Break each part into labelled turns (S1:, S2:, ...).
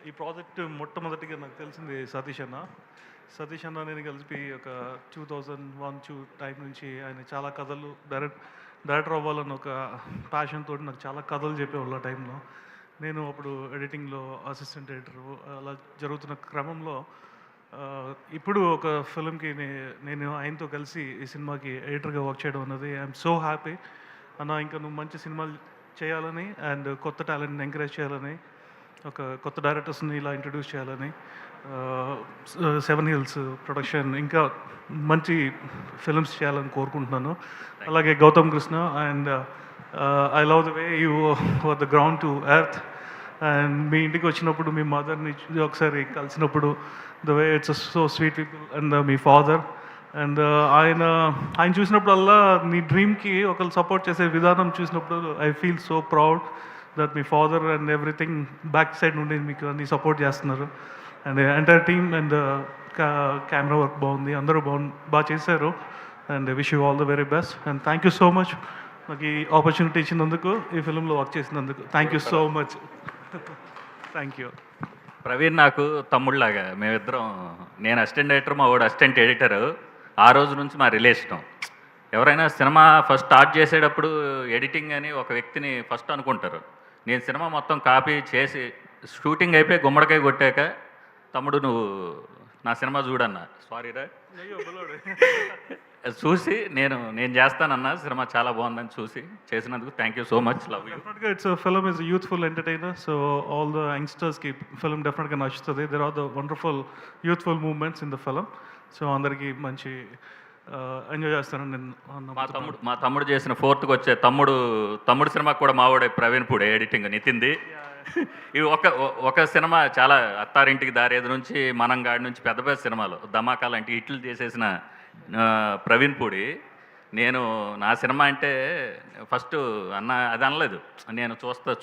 S1: ఈ ప్రాజెక్ట్ మొట్టమొదటిగా నాకు తెలిసింది సతీష్ అన్న నేను కలిపి ఒక 2001 టైం నుంచి ఆయన చాలా కథలు డైరెక్టర్ అవ్వాలని ఒక ప్యాషన్ తోటి నాకు చాలా కథలు చెప్పేవాళ్ళు ఆ టైంలో. నేను అప్పుడు ఎడిటింగ్లో అసిస్టెంట్ ఎడిటర్ అలా జరుగుతున్న క్రమంలో ఇప్పుడు ఒక ఫిల్మ్కి నేను ఆయనతో కలిసి ఈ సినిమాకి ఎడిటర్గా వర్క్ చేయడం అన్నది ఐఎమ్ సో హ్యాపీ అన్న. ఇంకా నువ్వు మంచి సినిమాలు చేయాలని అండ్ కొత్త టాలెంట్ని ఎంకరేజ్ చేయాలని, ఒక కొత్త డైరెక్టర్స్ని ఇలా ఇంట్రడ్యూస్ చేయాలని, 7 Hills ప్రొడక్షన్ ఇంకా మంచి ఫిల్మ్స్ చేయాలని కోరుకుంటున్నాను. అలాగే Gautam Krishna and I love the way you for the ground to earth. And మీ ఇంటికి వచ్చినప్పుడు మీ మదర్ని ఒకసారి కలిసినప్పుడు the way it's so sweet people and మీ ఫాదర్ అండ్ ఆయన చూసినప్పుడల్లా నీ డ్రీమ్కి ఒకళ్ళు సపోర్ట్ చేసే విధానం చూసినప్పుడు I feel so proud that మీ father and everything back side నుండి మీకు అన్ని సపోర్ట్ చేస్తున్నారు. And entire team and camera work బాగుంది, అందరూ బాగా చేశారు. And wish you all the very best and thank you so much నాకు ఈ ఆపర్చునిటీ ఇచ్చినందుకు, ఈ ఫిల్మ్లో వర్క్ చేసినందుకు. Thank you so much. Thank you.
S2: Praveen నాకు తమ్ముళ్ళలాగా, మేమిద్దరం, నేను అసిస్టెంట్ డైరెక్టర్, మా వాడు అసిస్టెంట్ ఎడిటర్. ఆ రోజు నుంచి మా రిలేషను. ఎవరైనా సినిమా ఫస్ట్ స్టార్ట్ చేసేటప్పుడు ఎడిటింగ్ అని ఒక వ్యక్తిని ఫస్ట్ అనుకుంటారు. నేను సినిమా మొత్తం కాపీ చేసి షూటింగ్ అయిపోయి గుమ్మడికాయ కొట్టాక, తమ్ముడు నువ్వు నా సినిమా చూడన్నా, సారీరా చూసి నేను చేస్తానన్నా, సినిమా చాలా బాగుందని చూసి చేసినందుకు thank you so much. Love you.
S1: డెఫినెట్గా it's film is youthful entertainer, so all the యంగ్స్టర్స్కి ఫిల్మ్ డెఫినెట్గా నచ్చుతుంది. There are the wonderful youthful moments in the film. So అందరికీ మంచి ఎంజాయ్ చేస్తానని నేను.
S2: మా తమ్ముడు చేసిన 4th వచ్చే తమ్ముడు సినిమాకి కూడా మావాడే ప్రవీణ్ పూడే ఎడిటింగ్, నితిన్ది. ఇవి ఒక సినిమా చాలా, అత్తారింటికి దారేది నుంచి, మనంగాడి నుంచి పెద్ద పెద్ద సినిమాలు, ధమాకా లాంటి హిట్లు చేసేసిన ప్రవీణ్ పూడి. నేను నా సినిమా అంటే ఫస్ట్ అన్న అది అనలేదు, నేను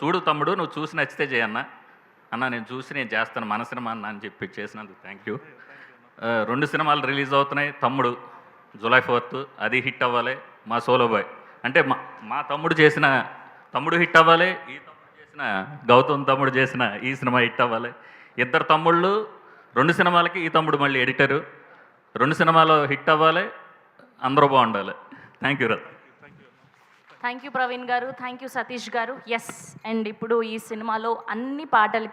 S2: చూడు తమ్ముడు నువ్వు చూసి నచ్చితే చేయన్నా అన్న, నేను చూసి నేను చేస్తాను మన సినిమా అన్న అని చెప్పి చేసినందుకు థ్యాంక్ యూ. 2 సినిమాలు రిలీజ్ అవుతున్నాయి. తమ్ముడు జూలై 4th, అది హిట్ అవ్వాలి. మా సోలో బాయ్ అంటే మా తమ్ముడు చేసిన తమ్ముడు హిట్ అవ్వాలి, ఈ తమ్ముడు చేసిన గౌతమ్ తమ్ముడు చేసిన ఈ సినిమా హిట్ అవ్వాలి. ఇద్దరు తమ్ముళ్ళు, 2 సినిమాలకి ఈ తమ్ముడు మళ్ళీ ఎడిటరు. 2 సినిమాలు హిట్ అవ్వాలి, అందరూ బాగుండాలి. థ్యాంక్ యూ రా.
S3: థ్యాంక్ యూ ప్రవీణ్ గారు, థ్యాంక్ యూ సతీష్ గారు. ఎస్, అండ్ ఇప్పుడు ఈ సినిమాలో అన్ని పాటలకి